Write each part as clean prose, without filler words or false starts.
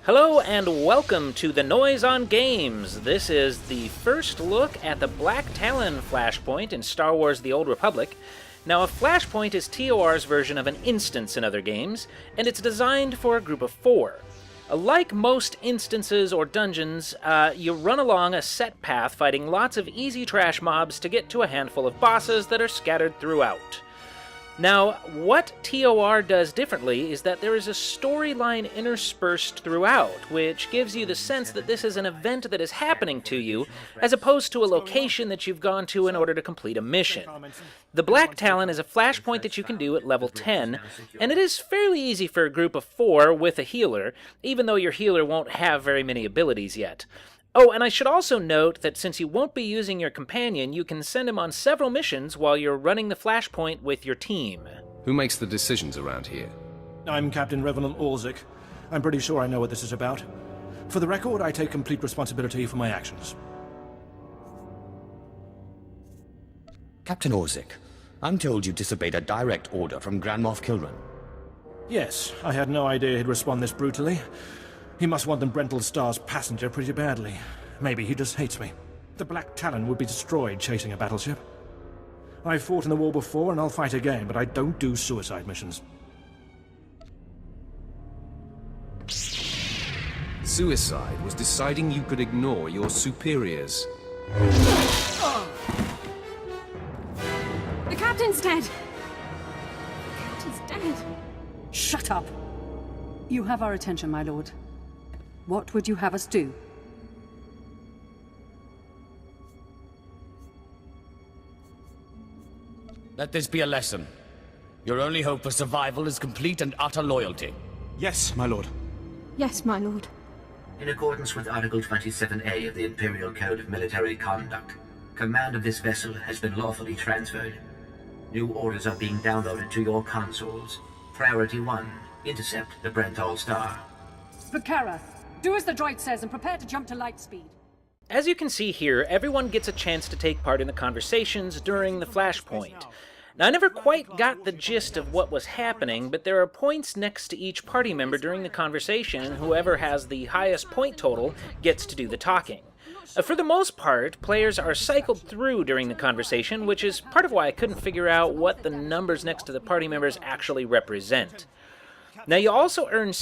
Hello and welcome to The Noise on Games. This is the first look at the Black Talon Flashpoint in Star Wars The Old Republic. Now, a Flashpoint is TOR's version of an instance in other games, and it's designed for a group of 4. Like most instances or dungeons, you run along a set path fighting lots of easy trash mobs to get to a handful of bosses that are scattered throughout. Now, what TOR does differently is that there is a storyline interspersed throughout, which gives you the sense that this is an event that is happening to you, as opposed to a location that you've gone to in order to complete a mission. The Black Talon is a flashpoint that you can do at level 10, and it is fairly easy for a group of 4 with a healer, even though your healer won't have very many abilities yet. Oh, and I should also note that since you won't be using your companion, you can send him on several missions while you're running the flashpoint with your team. Who makes the decisions around here? I'm Captain Revenant Orzik. I'm pretty sure I know what this is about. For the record, I take complete responsibility for my actions. Captain Orzik, I'm told you disobeyed a direct order from Grand Moff Kilran. Yes, I had no idea he'd respond this brutally. He must want the Brental Star's passenger pretty badly. Maybe he just hates me. The Black Talon would be destroyed chasing a battleship. I've fought in the war before and I'll fight again, but I don't do suicide missions. Suicide was deciding you could ignore your superiors. The captain's dead! The captain's dead! Shut up! You have our attention, my lord. What would you have us do? Let this be a lesson. Your only hope for survival is complete and utter loyalty. Yes, my lord. Yes, my lord. In accordance with Article 27A of the Imperial Code of Military Conduct, command of this vessel has been lawfully transferred. New orders are being downloaded to your consoles. Priority 1, intercept the Brental Star. Vakara, do as the droid says and prepare to jump to light speed. As you can see here, everyone gets a chance to take part in the conversations during the flashpoint. Now, I never quite got the gist of what was happening, but there are points next to each party member during the conversation, and whoever has the highest point total gets to do the talking. For the most part, players are cycled through during the conversation, which is part of why I couldn't figure out what the numbers next to the party members actually represent. Now, you also earn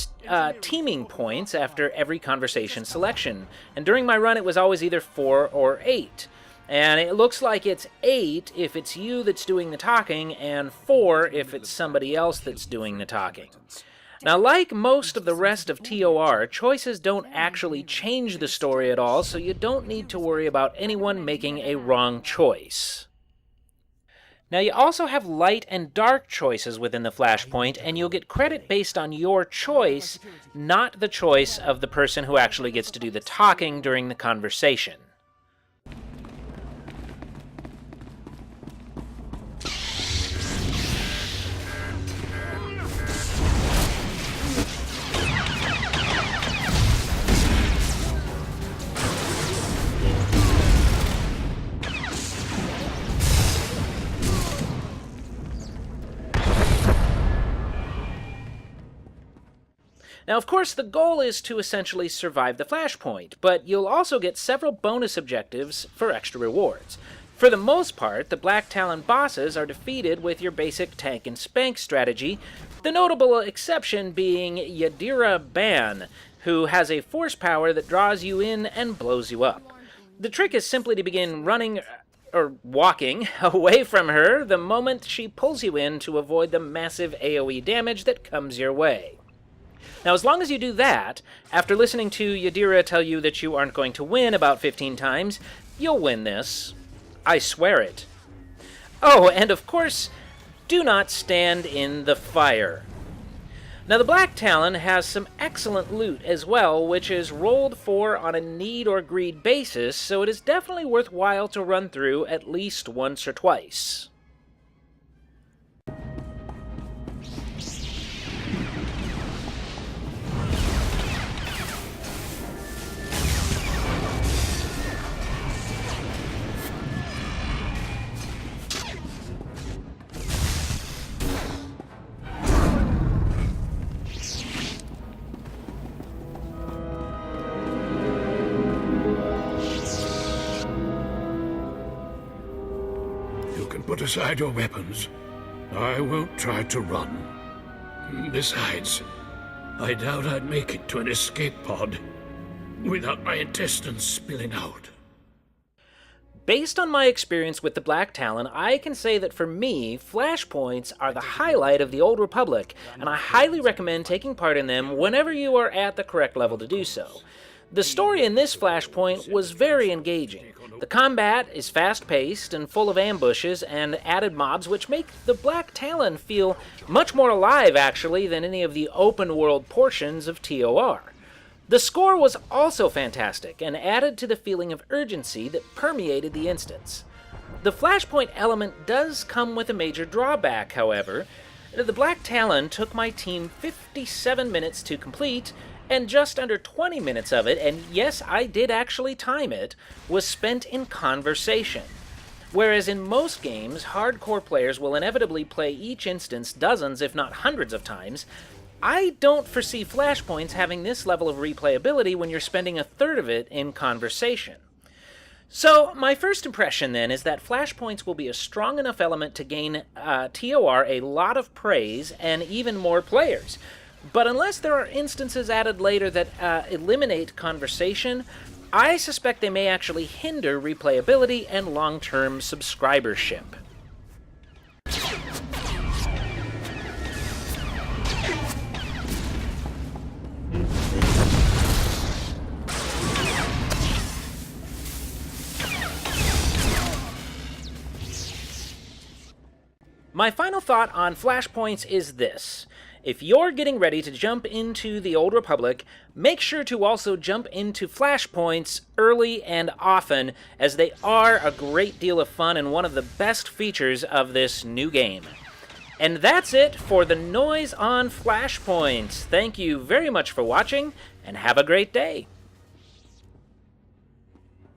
teaming points after every conversation selection, and during my run it was always either 4 or 8. And it looks like it's 8 if it's you that's doing the talking, and 4 if it's somebody else that's doing the talking. Now, like most of the rest of TOR, choices don't actually change the story at all, so you don't need to worry about anyone making a wrong choice. Now, you also have light and dark choices within the flashpoint, and you'll get credit based on your choice, not the choice of the person who actually gets to do the talking during the conversation. Now, of course, the goal is to essentially survive the flashpoint, but you'll also get several bonus objectives for extra rewards. For the most part, the Black Talon bosses are defeated with your basic tank and spank strategy, the notable exception being Yadira Ban, who has a force power that draws you in and blows you up. The trick is simply to begin running or walking away from her the moment she pulls you in to avoid the massive AoE damage that comes your way. Now, as long as you do that, after listening to Yadira tell you that you aren't going to win about 15 times, you'll win this. I swear it. Oh, and of course, do not stand in the fire. Now, the Black Talon has some excellent loot as well, which is rolled for on a need or greed basis, so it is definitely worthwhile to run through at least once or twice. Put aside your weapons. I won't try to run. Besides, I doubt I'd make it to an escape pod without my intestines spilling out. Based on my experience with the Black Talon, I can say that for me, flashpoints are the highlight of the Old Republic, and I highly recommend taking part in them whenever you are at the correct level to do so. The story in this Flashpoint was very engaging. The combat is fast-paced and full of ambushes and added mobs, which make the Black Talon feel much more alive, actually, than any of the open-world portions of TOR. The score was also fantastic and added to the feeling of urgency that permeated the instance. The Flashpoint element does come with a major drawback, however. The Black Talon took my team 57 minutes to complete, and just under 20 minutes of it, and yes, I did actually time it, was spent in conversation. Whereas in most games, hardcore players will inevitably play each instance dozens, if not hundreds of times, I don't foresee Flashpoints having this level of replayability when you're spending a third of it in conversation. So, my first impression then is that Flashpoints will be a strong enough element to gain TOR a lot of praise and even more players. But unless there are instances added later that eliminate conversation, I suspect they may actually hinder replayability and long-term subscribership. My final thought on Flashpoints is this. If you're getting ready to jump into the Old Republic, make sure to also jump into Flashpoints early and often, as they are a great deal of fun and one of the best features of this new game. And that's it for the noise on Flashpoints. Thank you very much for watching, and have a great day.